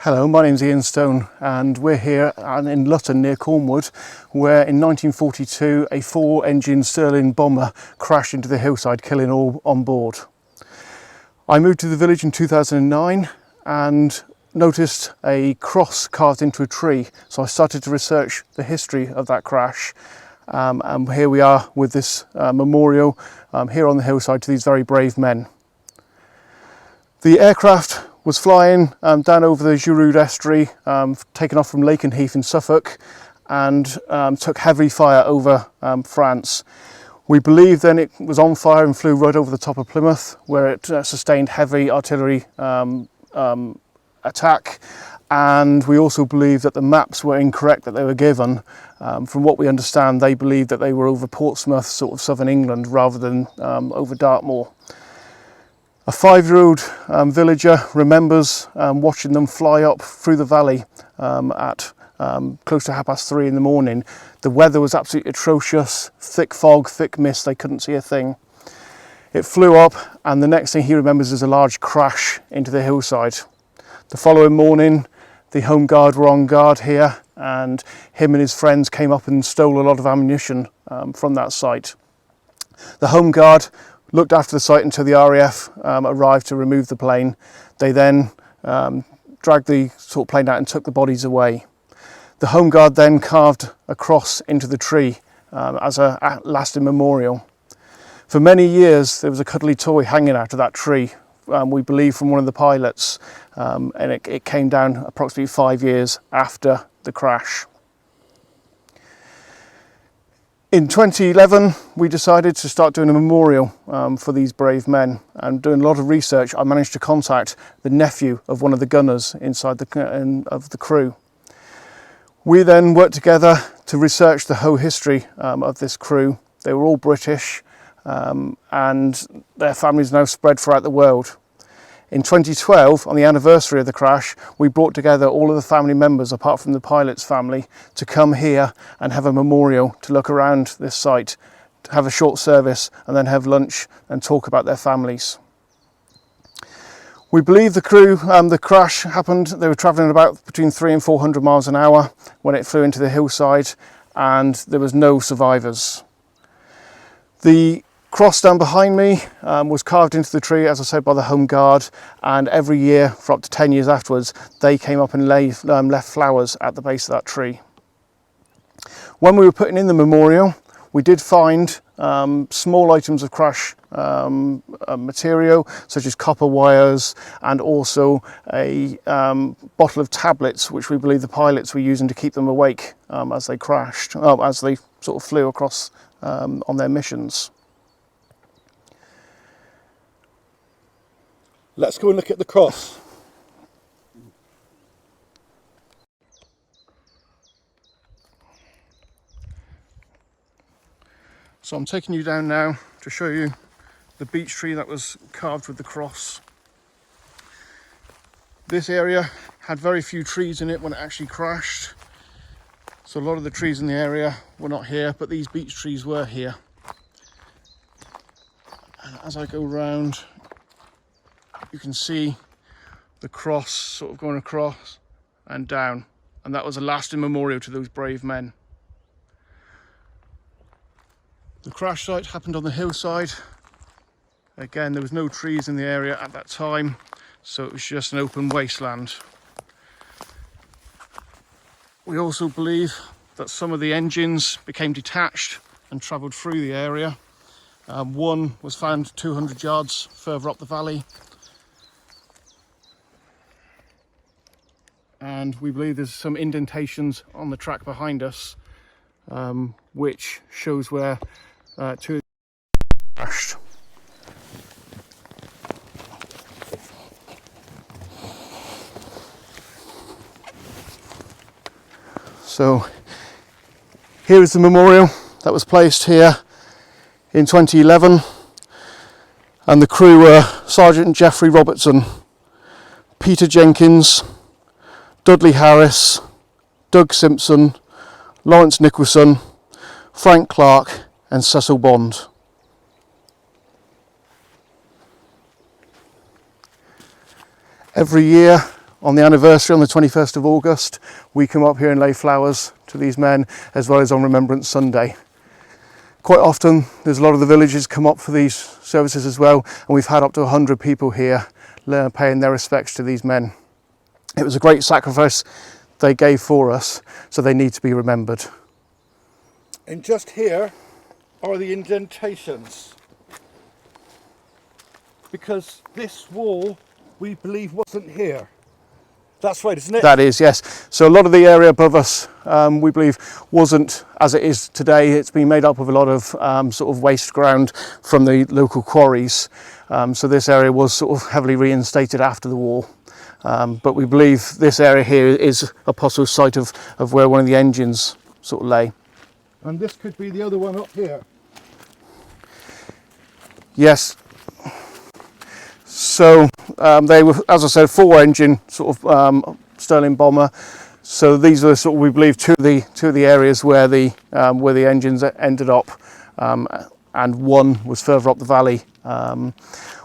Hello, my name's Ian Stone and we're here in Lutton near Cornwood, where in 1942 a 4-engine Stirling bomber crashed into the hillside, killing all on board. I moved to the village in 2009 and noticed a cross carved into a tree, so I started to research the history of that crash, and here we are with this memorial here on the hillside to these very brave men. The aircraft was flying down over the Giroud estuary, taken off from Lakenheath in Suffolk, and took heavy fire over France. We believe then it was on fire and flew right over the top of Plymouth, where it sustained heavy artillery attack. And we also believe that the maps were incorrect that they were given. From what we understand, they believed that they were over Portsmouth, sort of southern England, rather than over Dartmoor. A 5-year-old villager remembers watching them fly up through the valley at close to 3:30 in the morning. The weather was absolutely atrocious, thick fog, thick mist, they couldn't see a thing. It flew up, and the next thing he remembers is a large crash into the hillside. The following morning, the Home Guard were on guard here, and him and his friends came up and stole a lot of ammunition from that site. The Home Guard looked after the site until the RAF arrived to remove the plane. They then dragged the plane out and took the bodies away. The Home Guard then carved a cross into the tree as a lasting memorial. For many years there was a cuddly toy hanging out of that tree, we believe from one of the pilots, and it came down approximately 5 years after the crash. In 2011, we decided to start doing a memorial for these brave men, and doing a lot of research, I managed to contact the nephew of one of the gunners inside of the crew. We then worked together to research the whole history of this crew. They were all British, and their families now spread throughout the world. In 2012, on the anniversary of the crash, we brought together all of the family members, apart from the pilot's family, to come here and have a memorial, to look around this site, to have a short service, and then have lunch and talk about their families. We believe the crash happened, they were travelling about between 300 and 400 miles an hour when it flew into the hillside, and there was no survivors. The cross down behind me was carved into the tree, as I said, by the Home Guard, and every year for up to 10 years afterwards they came up and left flowers at the base of that tree. When we were putting in the memorial, we did find small items of crash material, such as copper wires, and also a bottle of tablets, which we believe the pilots were using to keep them awake as they crashed, as they sort of flew across on their missions. Let's go and look at the cross. So I'm taking you down now to show you the beech tree that was carved with the cross. This area had very few trees in it when it actually crashed. So a lot of the trees in the area were not here, but these beech trees were here. And as I go round, you can see the cross sort of going across and down, and that was a lasting memorial to those brave men. The crash site happened on the hillside. Again, there was no trees in the area at that time, so it was just an open wasteland. We also believe that some of the engines became detached and travelled through the area. One was found 200 yards further up the valley. And we believe there's some indentations on the track behind us, which shows where two crashed. So here is the memorial that was placed here in 2011, and the crew were Sergeant Geoffrey Robertson, Peter Jenkins, Dudley Harris, Doug Simpson, Lawrence Nicholson, Frank Clark and Cecil Bond. Every year On the anniversary on the 21st of August, we come up here and lay flowers to these men, as well as on Remembrance Sunday. Quite often there's a lot of the villagers come up for these services as well, and we've had up to 100 people here paying their respects to these men. It was a great sacrifice they gave for us, so they need to be remembered. And just here are the indentations, because this wall we believe wasn't here. That's right, isn't it? That is, yes. So a lot of the area above us, we believe, wasn't as it is today. It's been made up of a lot of sort of waste ground from the local quarries. So this area was sort of heavily reinstated after the war. But we believe this area here is a possible site of where one of the engines sort of lay. And this could be the other one up here. Yes. So they were, as I said, 4-engine sort of Stirling bomber. So these are sort of, we believe, two of the areas where the engines ended up, and one was further up the valley.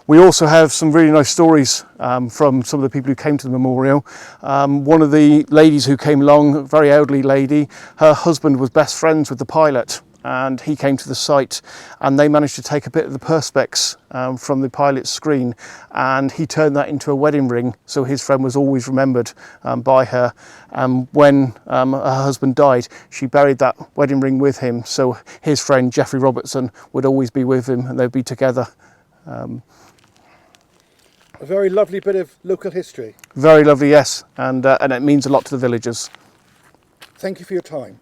We also have some really nice stories from some of the people who came to the memorial. One of the ladies who came along, a very elderly lady, her husband was best friends with the pilot, and he came to the site, and they managed to take a bit of the perspex from the pilot's screen, and he turned that into a wedding ring, so his friend was always remembered by her. When her husband died, she buried that wedding ring with him, so his friend Geoffrey Robertson would always be with him and they'd be together. A very lovely bit of local history. Very lovely, yes, and it means a lot to the villagers. Thank you for your time.